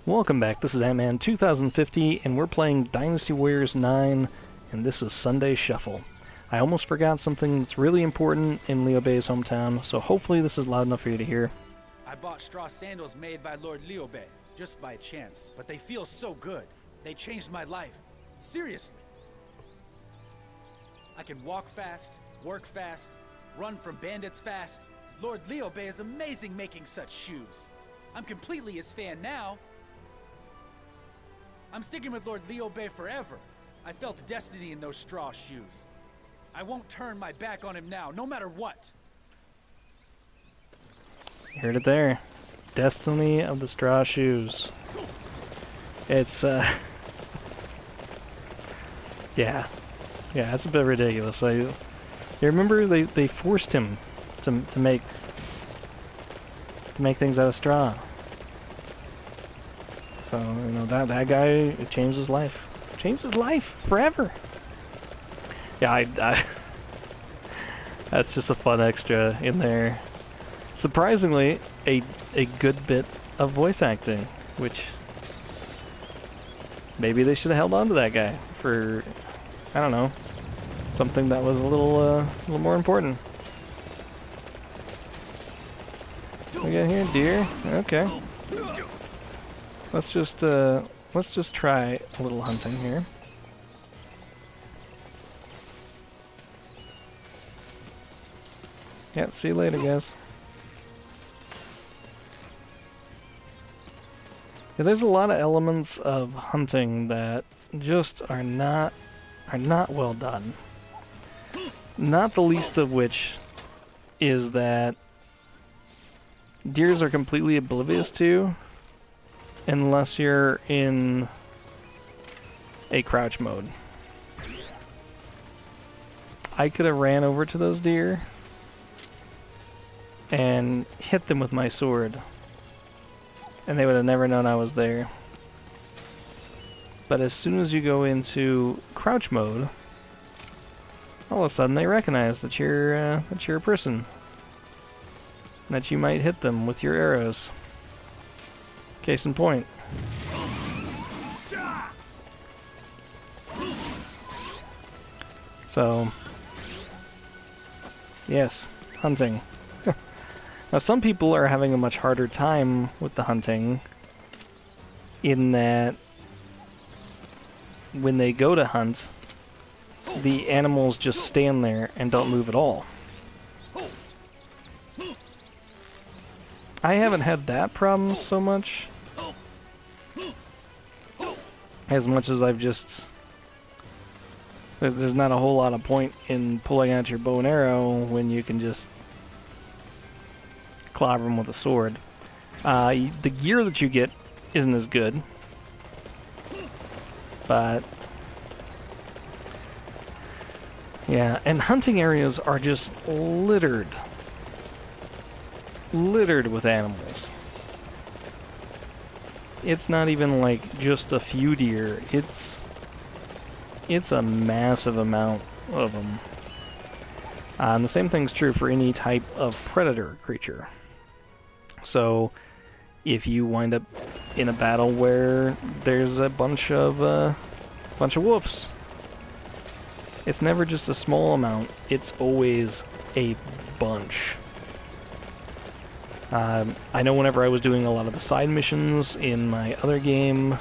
Welcome back, this is Antman2050, and we're playing Dynasty Warriors 9, and this is Sunday Shuffle. I almost forgot something that's really important in Liu Bei's hometown, so hopefully this is loud enough for you to hear. I bought straw sandals made by Lord Liu Bei, just by chance, but they feel so good. They changed my life. Seriously. I can walk fast, work fast, run from bandits fast. Lord Liu Bei is amazing making such shoes. I'm completely his fan now. I'm sticking with Lord Liu Bei forever. I felt destiny in those straw shoes. I won't turn my back on him now, no matter what. You heard it there. Destiny of the straw shoes. It's, yeah, it's a bit ridiculous. You remember they forced him to make things out of straw. So, you know, that guy, it changed his life. Changed his life forever. Yeah, that's just a fun extra in there. Surprisingly, a good bit of voice acting, which maybe they should have held on to that guy for, I don't know, something that was a little more important. We got here, deer. Okay. Let's just try a little hunting here. Yeah, see you later, guys. Yeah, there's a lot of elements of hunting that just are not well done. Not the least of which is that deers are completely oblivious to unless you're in a crouch mode. I could have ran over to those deer and hit them with my sword, and they would have never known I was there. But as soon as you go into crouch mode, all of a sudden they recognize that you're a person, and that you might hit them with your arrows. Case in point. So, yes, hunting. Now, some people are having a much harder time with the hunting, in that when they go to hunt, the animals just stand there and don't move at all. I haven't had that problem so much, as much as I've just... There's not a whole lot of point in pulling out your bow and arrow when you can just clobber them with a sword. The gear that you get isn't as good, but yeah, and hunting areas are just littered with animals. It's not even like just a few deer, it's a massive amount of them. And the same thing's true for any type of predator creature. So if you wind up in a battle where there's a bunch of wolves, it's never just a small amount, it's always a bunch. I know whenever I was doing a lot of the side missions in my other game,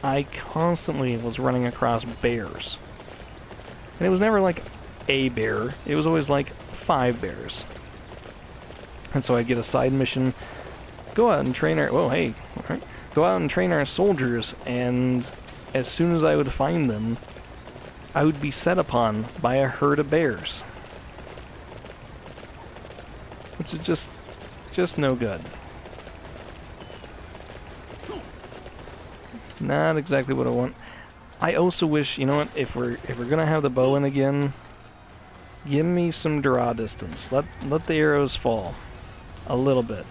I constantly was running across bears. And it was never like a bear, it was always like 5 bears. And so I'd get a side mission, go out and train our... Whoa, hey. Alright. Go out and train our soldiers, and as soon as I would find them, I would be set upon by a herd of bears. Which is just no good. Not exactly what I want. I also wish, you know what, if we're gonna have the bow in again, give me some draw distance. Let the arrows fall a little bit.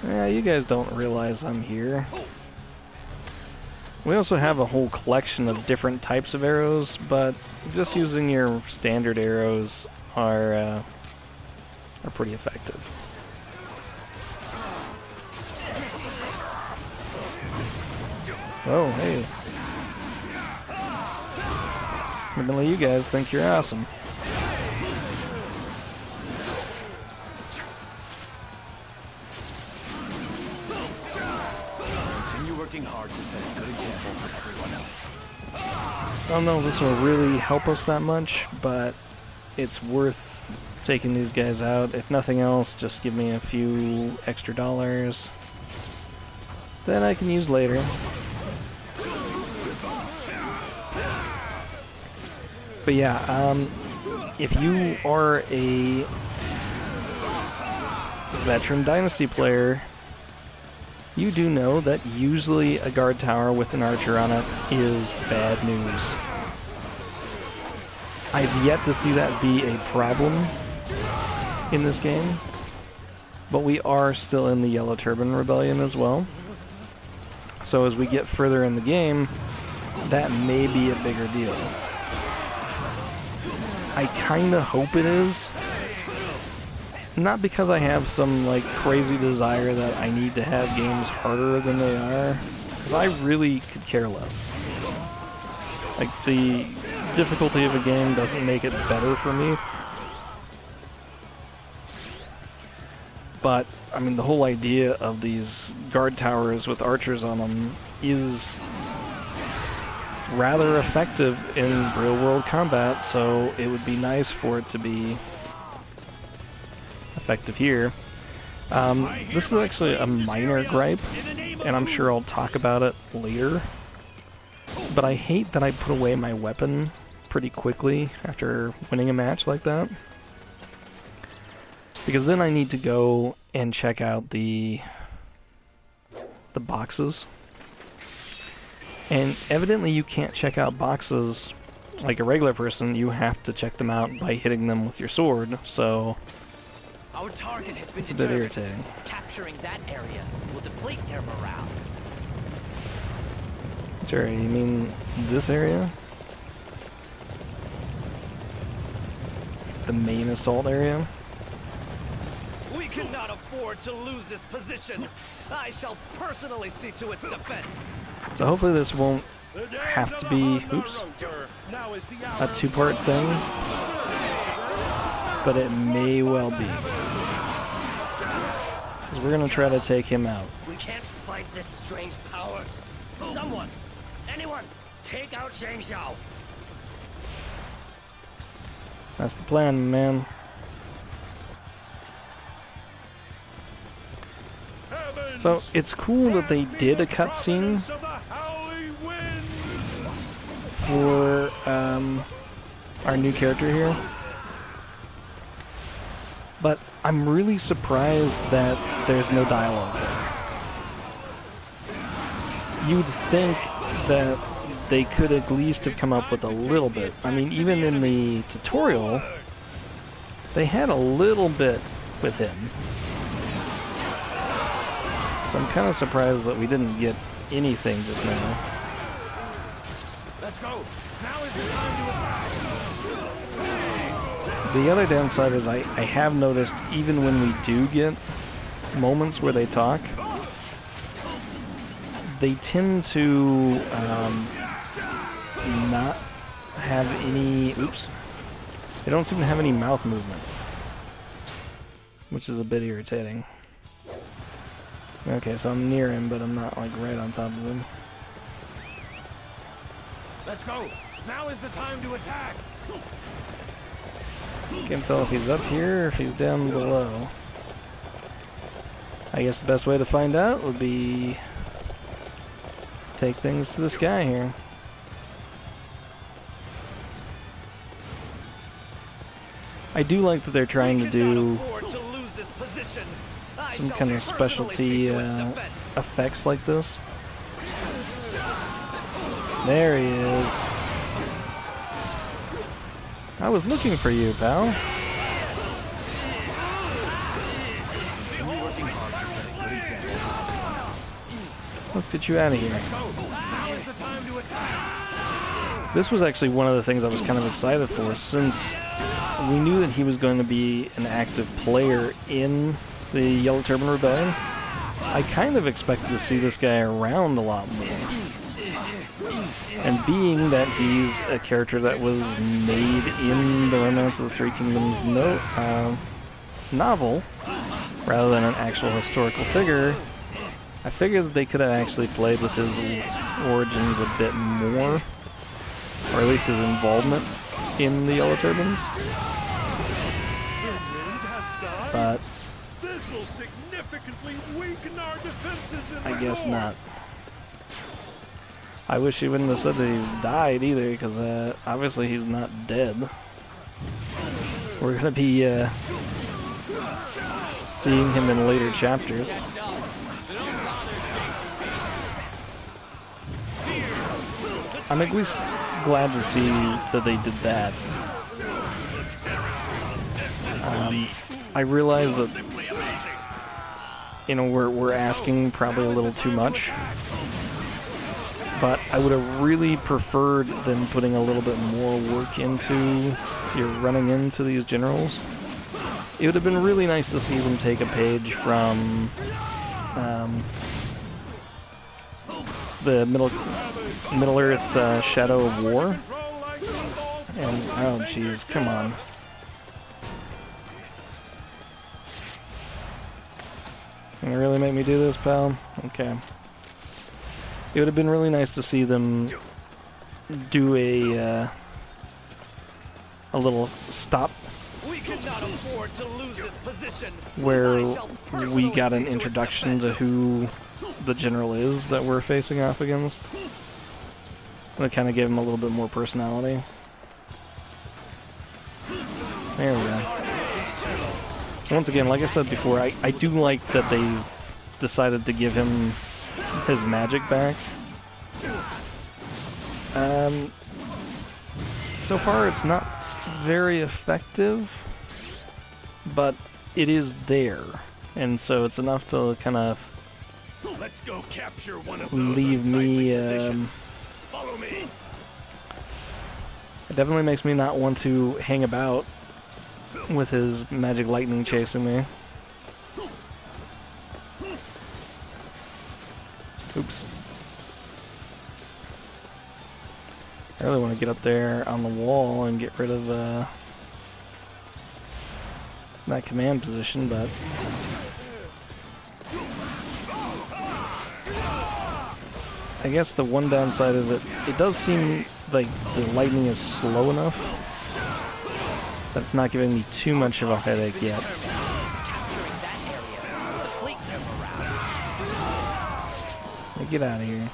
Yeah, you guys don't realize I'm here. We also have a whole collection of different types of arrows, but just using your standard arrows are pretty effective. Oh, hey. Apparently you guys think you're awesome. Continue working hard to set a good example for everyone else. I don't know if this will really help us that much, but it's worth taking these guys out. If nothing else, just give me a few extra dollars that I can use later. But yeah, if you are a veteran Dynasty player, you do know that usually a guard tower with an archer on it is bad news. I've yet to see that be a problem in this game, but we are still in the Yellow Turban Rebellion as well. So as we get further in the game, that may be a bigger deal. I kinda hope it is. Not because I have some like crazy desire that I need to have games harder than they are, because I really could care less. Like, the difficulty of a game doesn't make it better for me. But, I mean, the whole idea of these guard towers with archers on them is rather effective in real-world combat, so it would be nice for it to be effective here. This is actually a minor gripe, and I'm sure I'll talk about it later. But I hate that I put away my weapon pretty quickly after winning a match like that. Because then I need to go and check out the boxes. And evidently you can't check out boxes like a regular person. You have to check them out by hitting them with your sword, so our target has been it's a bit irritating. Capturing that area will deflate their morale. Jerry, you mean this area? The main assault area? We cannot afford to lose this position. I shall personally see to its defense. So hopefully this won't have to be, oops, a two-part thing, but it may well be. Because we're going to try to take him out. We can't fight this strange power. Someone, anyone, take out Shang Xiao. That's the plan, man. So it's cool that they did a cutscene for our new character here, but I'm really surprised that there's no dialogue there. You'd think that they could at least have come up with a little bit. I mean, even in the tutorial, they had a little bit with him. So I'm kind of surprised that we didn't get anything just now. Let's go. Now is the time to attack. The other downside is I have noticed even when we do get moments where they talk, they tend to not have any, oops, they don't seem to have any mouth movement, which is a bit irritating. Okay, so I'm near him, but I'm not like right on top of him. Let's go. Now is the time to attack. Can't tell if he's up here or if he's down below. I guess the best way to find out would be take things to the sky here. I do like that they're trying to do some kind of specialty effects like this. There he is. I was looking for you, pal. Let's get you out of here. This was actually one of the things I was kind of excited for, since we knew that he was going to be an active player in the Yellow Turban Rebellion. I kind of expected to see this guy around a lot more. And being that he's a character that was made in the Romance of the Three Kingdoms novel, rather than an actual historical figure, I figured that they could have actually played with his origins a bit more, or at least his involvement in the Yellow Turbans. But I guess not. I wish he wouldn't have said that he died either, because obviously he's not dead. We're gonna be seeing him in later chapters. I'm at least glad to see that they did that. I realize that, you know, we're asking probably a little too much, but I would have really preferred them putting a little bit more work into your running into these generals. It would have been really nice to see them take a page from the Middle Earth Shadow of War. And oh jeez, come on. You really make me do this, pal? Okay. It would have been really nice to see them do a little stop We cannot afford to lose this position. Where we got an introduction to who the general is that we're facing off against. That kind of gave him a little bit more personality. There we go. Once again, like I said before, I do like that they decided to give him his magic back. So far it's not very effective, but it is there, and so it's enough to kind of Let's go capture one of those leave me. Follow me. It definitely makes me not want to hang about with his magic lightning chasing me. Oops. I really want to get up there on the wall and get rid of that command position, but I guess the one downside is that it does seem like the lightning is slow enough that it's not giving me too much of a headache yet. Hey, get out of here.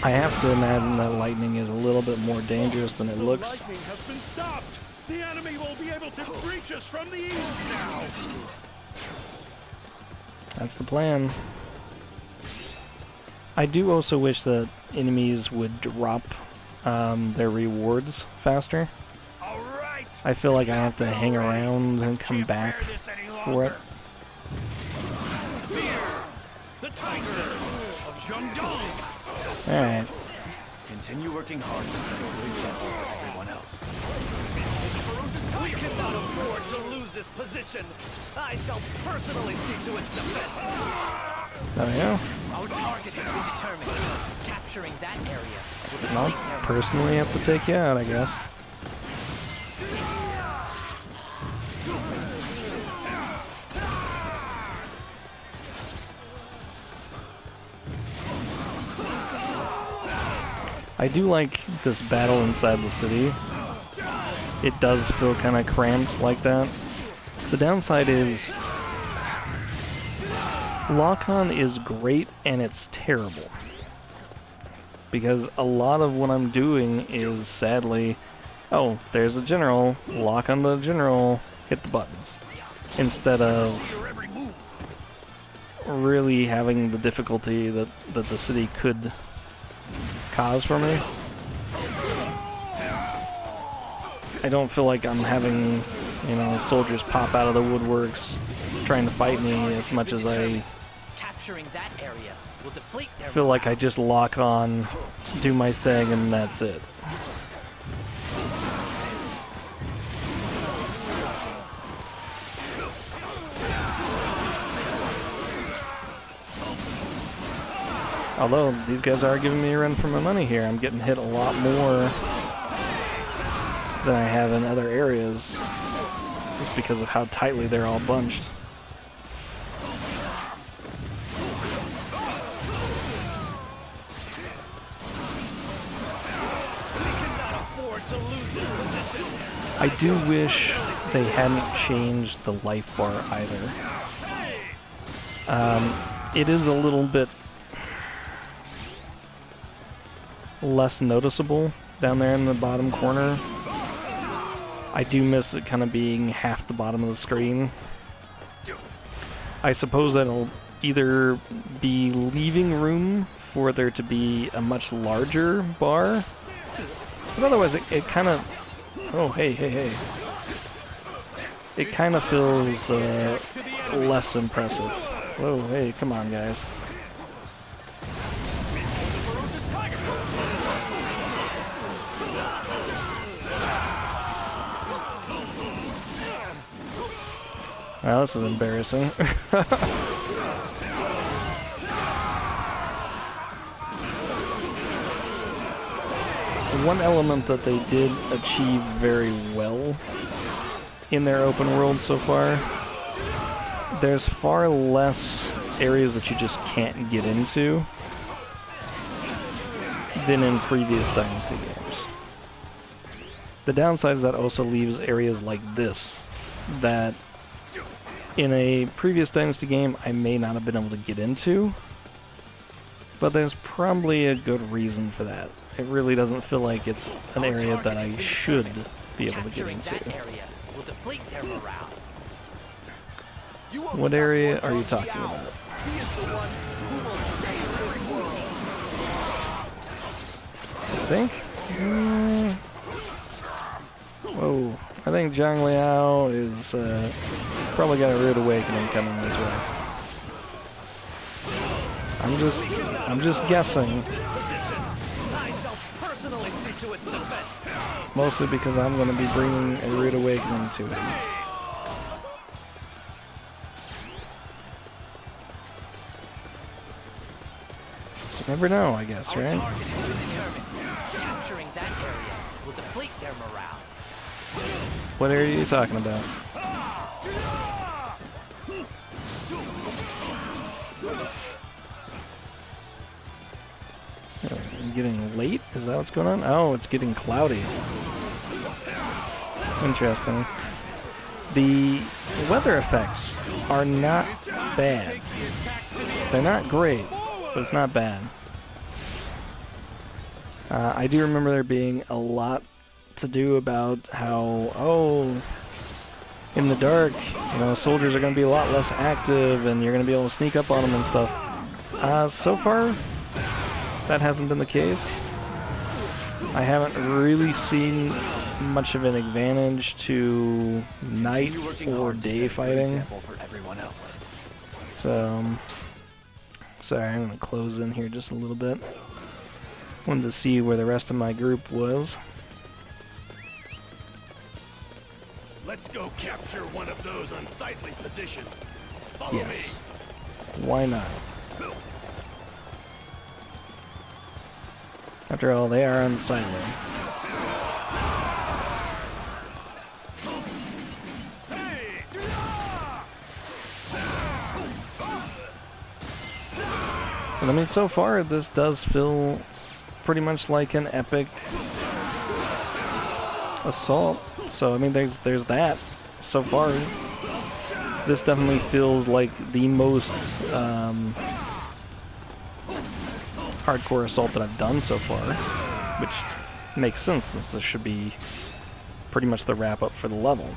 I have to imagine that lightning is a little bit more dangerous than it looks. Lightning has been stopped. The enemy will be able to reach us from the east now. That's the plan. I do also wish that enemies would drop their rewards faster. All right. I feel like I have to hang around and come back for it. Fear the tiger of Shandong. Alright. Continue working hard to set a good example for everyone else. We cannot afford to lose this position. I shall personally see to its defense. There we go. Our target has been determined. Capturing that area. I'll personally have to take you out, I guess. I do like this battle inside the city. It does feel kind of cramped like that. The downside is lock-on is great and it's terrible. Because a lot of what I'm doing is sadly, oh, there's a general, lock on the general, hit the buttons. Instead of really having the difficulty that the city could cause for me. I don't feel like I'm having, you know, soldiers pop out of the woodworks trying to fight me as much as I Capturing that area will deflate their feel like I just lock on, do my thing, and that's it. Although, these guys are giving me a run for my money here. I'm getting hit a lot more than I have in other areas, just because of how tightly they're all bunched. I do wish they hadn't changed the life bar either. It is a little bit less noticeable down there in the bottom corner. I do miss it kind of being half the bottom of the screen. I suppose that'll either be leaving room for there to be a much larger bar, but otherwise it kind of... Oh, hey. It kind of feels less impressive. Whoa, hey, come on, guys. Well, this is embarrassing. One element that they did achieve very well in their open world so far, there's far less areas that you just can't get into than in previous Dynasty games. The downside is that also leaves areas like this that in a previous Dynasty game I may not have been able to get into, but there's probably a good reason for that. It really doesn't feel like it's an area that I should be able to get into. What area are you talking about? I think? Whoa. I think Zhang Liao is probably got a rude awakening coming this way. I'm just guessing. Mostly because I'm going to be bringing a rude awakening to him. You never know, I guess, right? Capturing that area will deflate their morale. What area are you talking about? Getting late? Is that what's going on? Oh, it's getting cloudy. Interesting. The weather effects are not bad. They're not great, but it's not bad. I do remember there being a lot to do about how, in the dark, you know, soldiers are going to be a lot less active and you're going to be able to sneak up on them and stuff. So far, that hasn't been the case. I haven't really seen much of an advantage to night or day fighting. So, sorry, I'm going to close in here just a little bit. Wanted to see where the rest of my group was. Let's go capture one of those unsightly positions. Follow Yes. Why not? After all, they are unsightly. But I mean, so far, this does feel pretty much like an epic assault. So, I mean, there's that. So far, this definitely feels like the most hardcore assault that I've done so far, which makes sense since this should be pretty much the wrap-up for the level.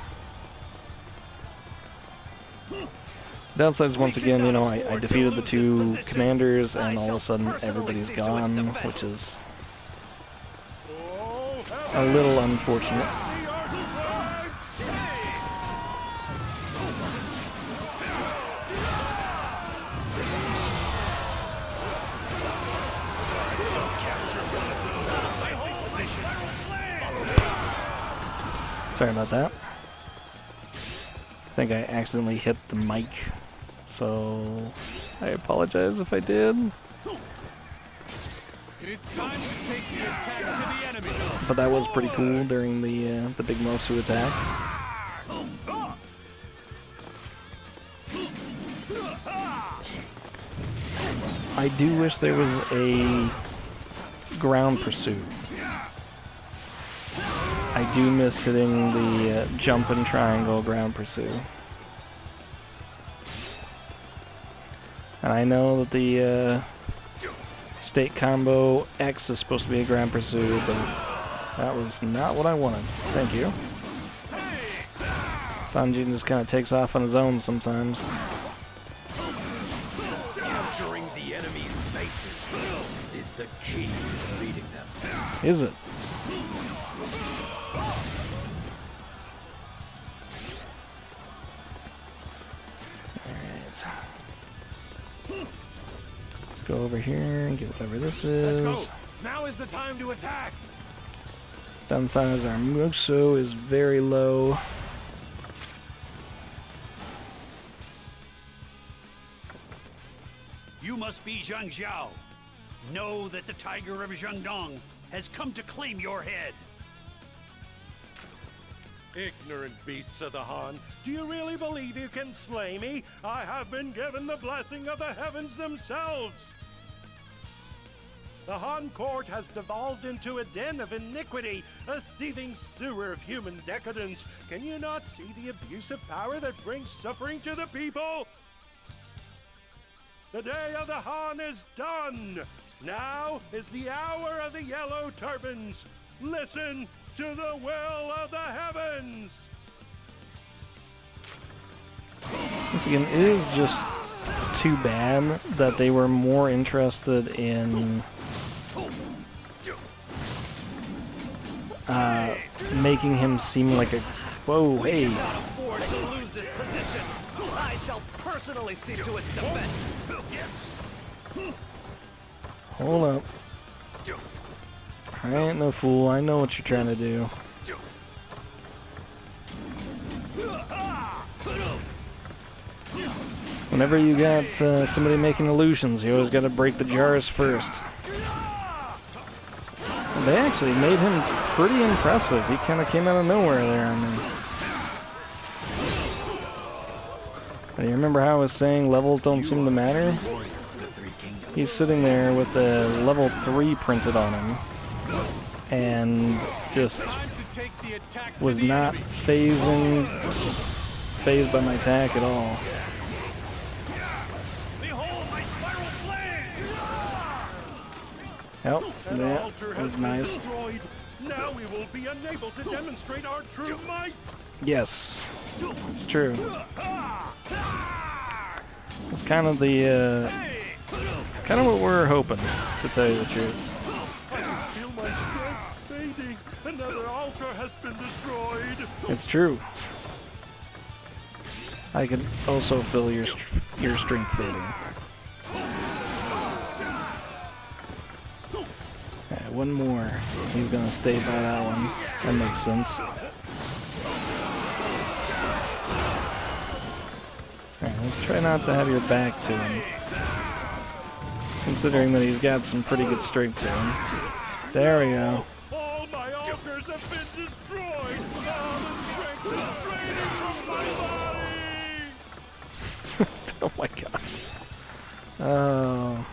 Downside is, once again, you know, I defeated the two commanders and all of a sudden everybody's gone, which is a little unfortunate. Sorry about that. I think I accidentally hit the mic, so I apologize if I did. It's time to take the attack to the enemy. But that was pretty cool during the big Mosu attack. I do wish there was a ground pursuit. I do miss hitting the jump and triangle ground pursuit. And I know that the state combo X is supposed to be a ground pursuit, but that was not what I wanted. Thank you. Sun Jian just kind of takes off on his own sometimes. Capturing the enemy's bases is the key to beating them. Is it? Let's go over here and get whatever this is. Let's go. Now is the time to attack. Stun size our Muso is very low. You must be Zhang Xiao. Know that the Tiger of Zhangdong has come to claim your head. Ignorant beasts of the Han, do you really believe you can slay me? I have been given the blessing of the heavens themselves. The Han court has devolved into a den of iniquity, a seething sewer of human decadence. Can you not see the abuse of power that brings suffering to the people? The day of the Han is done. Now is the hour of the yellow turbans. Listen to the will of the heavens. Once again, it is just too bad that they were more interested in making him seem like a... Whoa, hey. We cannot afford to lose this position. I shall personally see to its defense. Hold up. I ain't no fool. I know what you're trying to do. Whenever you got somebody making illusions, you always got to break the jars first. They actually made him pretty impressive. He kind of came out of nowhere there on me. But you remember how I was saying levels don't seem to matter? He's sitting there with the level 3 printed on him. And just was not phased by my attack at all. Behold my spiral flame! Yep, that was nice. Now we will be unable to demonstrate our true might. Yes, it's true. It's kind of the kind of what we're hoping, to tell you the truth. I can feel my strength fading. Another altar has been destroyed. It's true. I can also feel your strength fading. Yeah, one more. He's gonna stay by that one. That makes sense. Alright, let's try not to have your back to him. Considering that he's got some pretty good strength to him. There we go. All my altars have been destroyed. All the strength is draining from my body. Oh my god. Oh.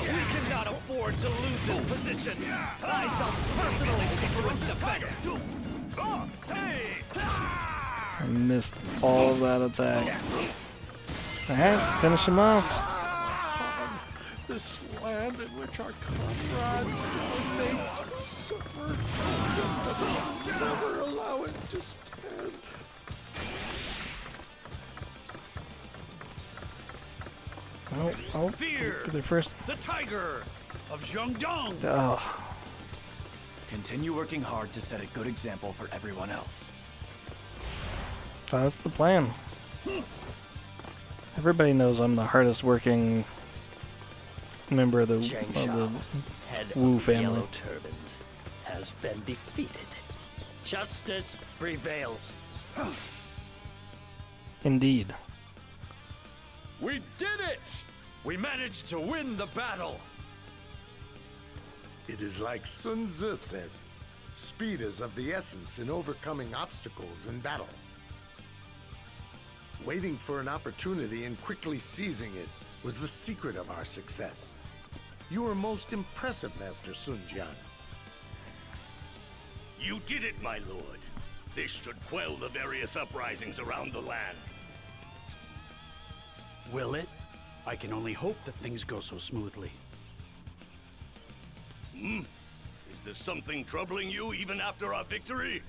We cannot afford to lose this position. I shall personally see to its defense. I missed all of that attack. Alright, finish him off. This land in which our comrades are made to suffer. Never allow it to stand. Oh, Fear the first. the Tiger of Zhangdong. Oh, Continue working hard to set a good example for everyone else. that's the plan. Everybody knows I'm the hardest working member of the, Chang Zhao, head Wu of the family. Yellow Turbans, has been defeated. Justice prevails. Indeed. We did it! We managed to win the battle! It is like Sun Tzu said, speed is of the essence in overcoming obstacles in battle. Waiting for an opportunity and quickly seizing it was the secret of our success. You were most impressive, Master Sun Jian. You did it, my lord. This should quell the various uprisings around the land. Will it? I can only hope that things go so smoothly. Is there something troubling you even after our victory?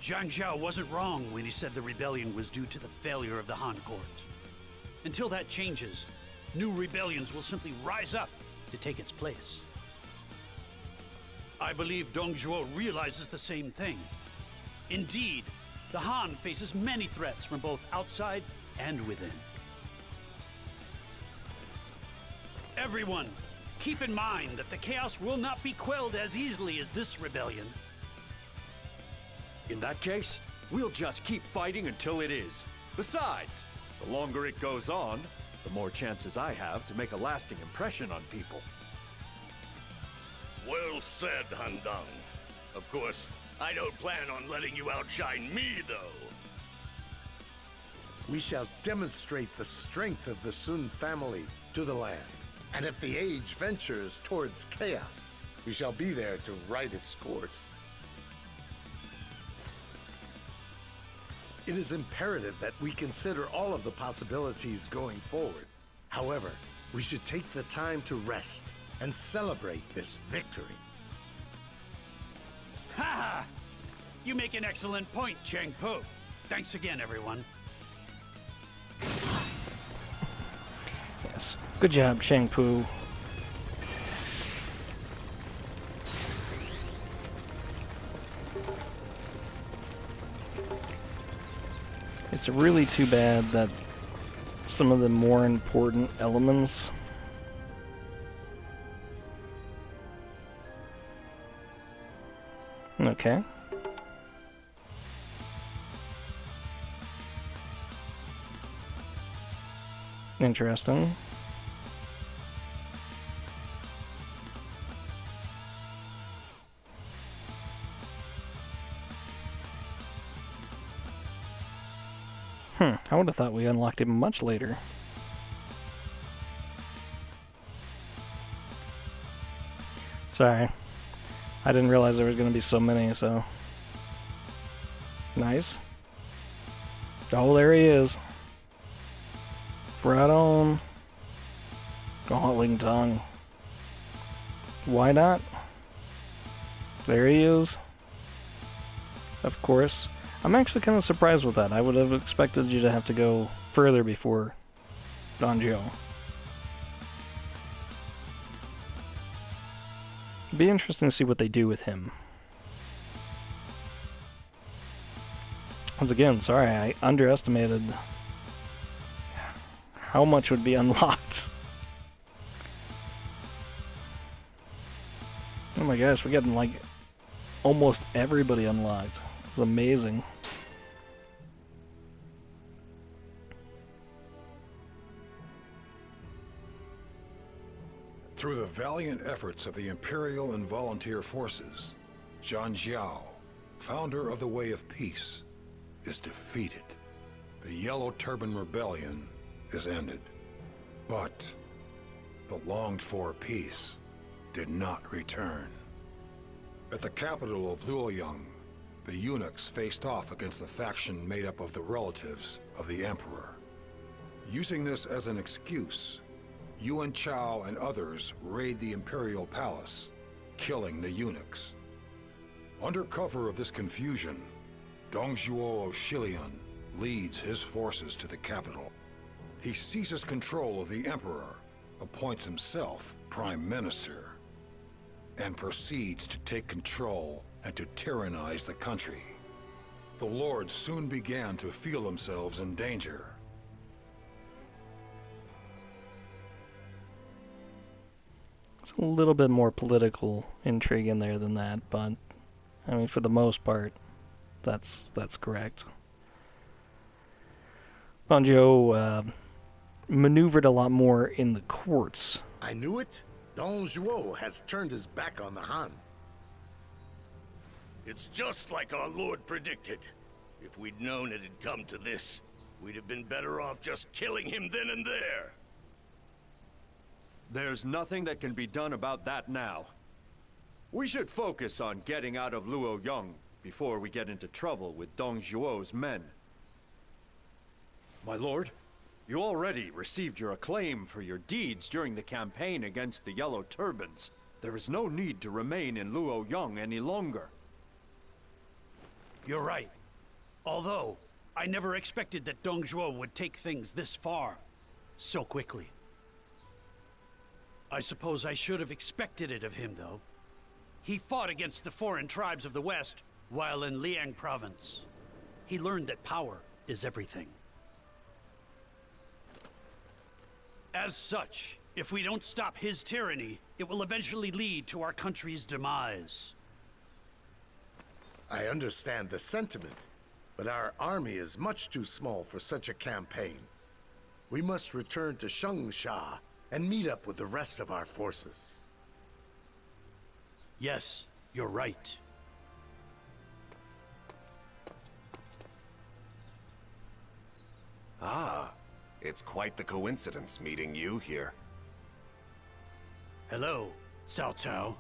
Zhang Zhao wasn't wrong when he said the rebellion was due to the failure of the Han court. Until that changes, new rebellions will simply rise up to take its place. I believe Dong Zhuo realizes the same thing. Indeed, the Han faces many threats from both outside and within. Everyone, keep in mind that the chaos will not be quelled as easily as this rebellion. In that case, we'll just keep fighting until it is. Besides, the longer it goes on, the more chances I have to make a lasting impression on people. Well said, Han Dong. Of course, I don't plan on letting you outshine me, though. We shall demonstrate the strength of the Sun family to the land. And if the age ventures towards chaos, we shall be there to right its course. It is imperative that we consider all of the possibilities going forward. However, we should take the time to rest and celebrate this victory. Ha ha! You make an excellent point, Cheng Po. Thanks again, everyone. Yes. Good job, Cheng Pu. It's really too bad that some of the more important elements okay. Interesting. I would have thought we unlocked him much later. Sorry. I didn't realize there was going to be so many, so... Nice. Oh, there he is. Right on. Gauntling tongue. Why not? There he is. Of course. I'm actually kind of surprised with that. I would have expected you to have to go further before Dong Zhuo. It'd be interesting to see what they do with him. Once again, sorry, I underestimated how much would be unlocked. Oh my gosh, we're getting like almost everybody unlocked. It's amazing. Through the valiant efforts of the Imperial and Volunteer forces, Zhang Zhao, founder of the Way of Peace, is defeated. The Yellow Turban Rebellion is ended. But the longed-for peace did not return. At the capital of Luoyang, the eunuchs faced off against the faction made up of the relatives of the Emperor. Using this as an excuse, Yuan Chao and others raid the Imperial Palace, killing the eunuchs. Under cover of this confusion, Dong Zhuo of Shilian leads his forces to the capital. He seizes control of the Emperor, appoints himself Prime Minister, and proceeds to take control and to tyrannize the country. The lords soon began to feel themselves in danger. It's a little bit more political intrigue in there than that, but I mean, for the most part, that's correct. Banjo maneuvered a lot more in the courts. I knew it. Dong Zhuo has turned his back on the Han. It's just like our lord predicted. If we'd known it had come to this, we'd have been better off just killing him then and there. There's nothing that can be done about that now. We should focus on getting out of Luoyang before we get into trouble with Dong Zhuo's men. My lord, you already received your acclaim for your deeds during the campaign against the Yellow Turbans. There is no need to remain in Luoyang any longer. You're right. Although, I never expected that Dong Zhuo would take things this far, so quickly. I suppose I should have expected it of him, though. He fought against the foreign tribes of the West while in Liang province. He learned that power is everything. As such, if we don't stop his tyranny, it will eventually lead to our country's demise. I understand the sentiment, but our army is much too small for such a campaign. We must return to Shengsha and meet up with the rest of our forces. Yes, you're right. Ah, it's quite the coincidence meeting you here. Hello, Cao Cao.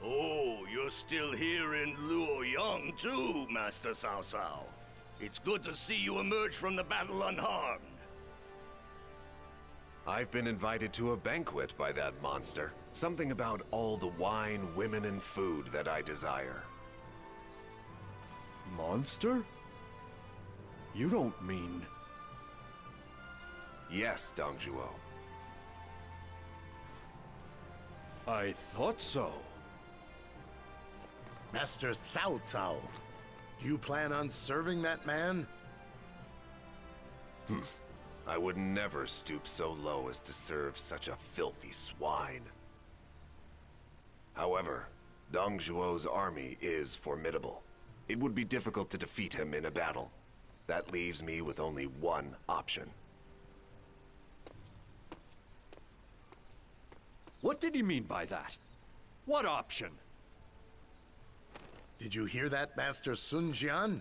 Oh, you're still here in Luoyang too, Master Cao Cao. It's good to see you emerge from the battle unharmed. I've been invited to a banquet by that monster. Something about all the wine, women, and food that I desire. Monster? You don't mean... Yes, Dong Zhuo. I thought so. Master Cao Cao, do you plan on serving that man? I would never stoop so low as to serve such a filthy swine. However, Dong Zhuo's army is formidable. It would be difficult to defeat him in a battle. That leaves me with only one option. What did he mean by that? What option? Did you hear that, Master Sun Jian?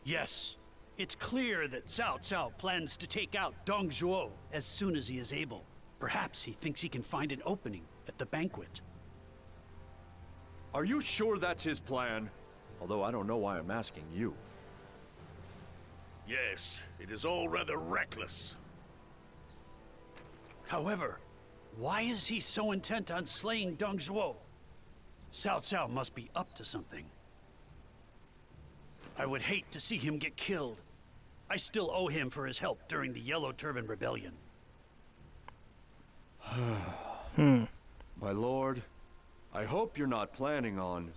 Yes, it's clear that Cao Cao plans to take out Dong Zhuo as soon as he is able. Perhaps he thinks he can find an opening at the banquet. Are you sure that's his plan? Although I don't know why I'm asking you. Yes, it is all rather reckless. However, why is he so intent on slaying Dong Zhuo? Cao Cao must be up to something. I would hate to see him get killed. I still owe him for his help during the Yellow Turban Rebellion. My lord, I hope you're not planning on...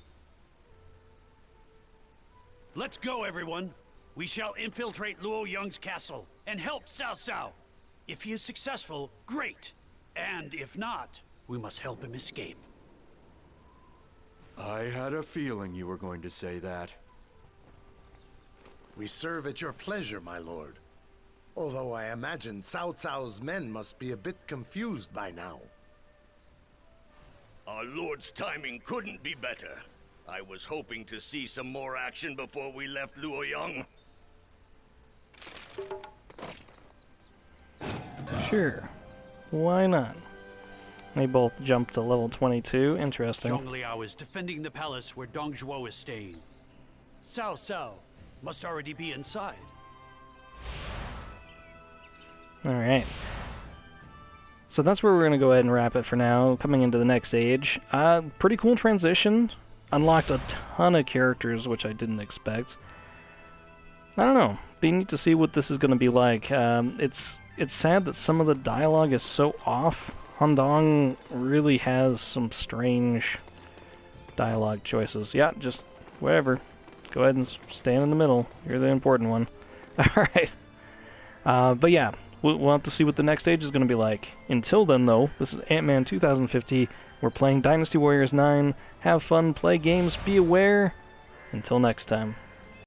Let's go, everyone! We shall infiltrate Luoyang's castle and help Cao Cao. If he is successful, great. And if not, we must help him escape. I had a feeling you were going to say that. We serve at your pleasure, my lord. Although I imagine Cao Cao's men must be a bit confused by now. Our lord's timing couldn't be better. I was hoping to see some more action before we left Luoyang. Sure. Why not? They both jumped to level 22. Interesting. Zhong Liao is defending the palace where Dong Zhuo is staying. Cao Cao must already be inside. Alright. So that's where we're going to go ahead and wrap it for now. Coming into the next stage. Pretty cool transition. Unlocked a ton of characters, which I didn't expect. I don't know. Be neat to see what this is going to be like. It's sad that some of the dialogue is so off. Handong really has some strange dialogue choices. Yeah, just whatever. Go ahead and stand in the middle. You're the important one. Alright. But yeah, we'll have to see what the next stage is going to be like. Until then, though, this is Antman2050. We're playing Dynasty Warriors 9. Have fun, play games, be aware. Until next time.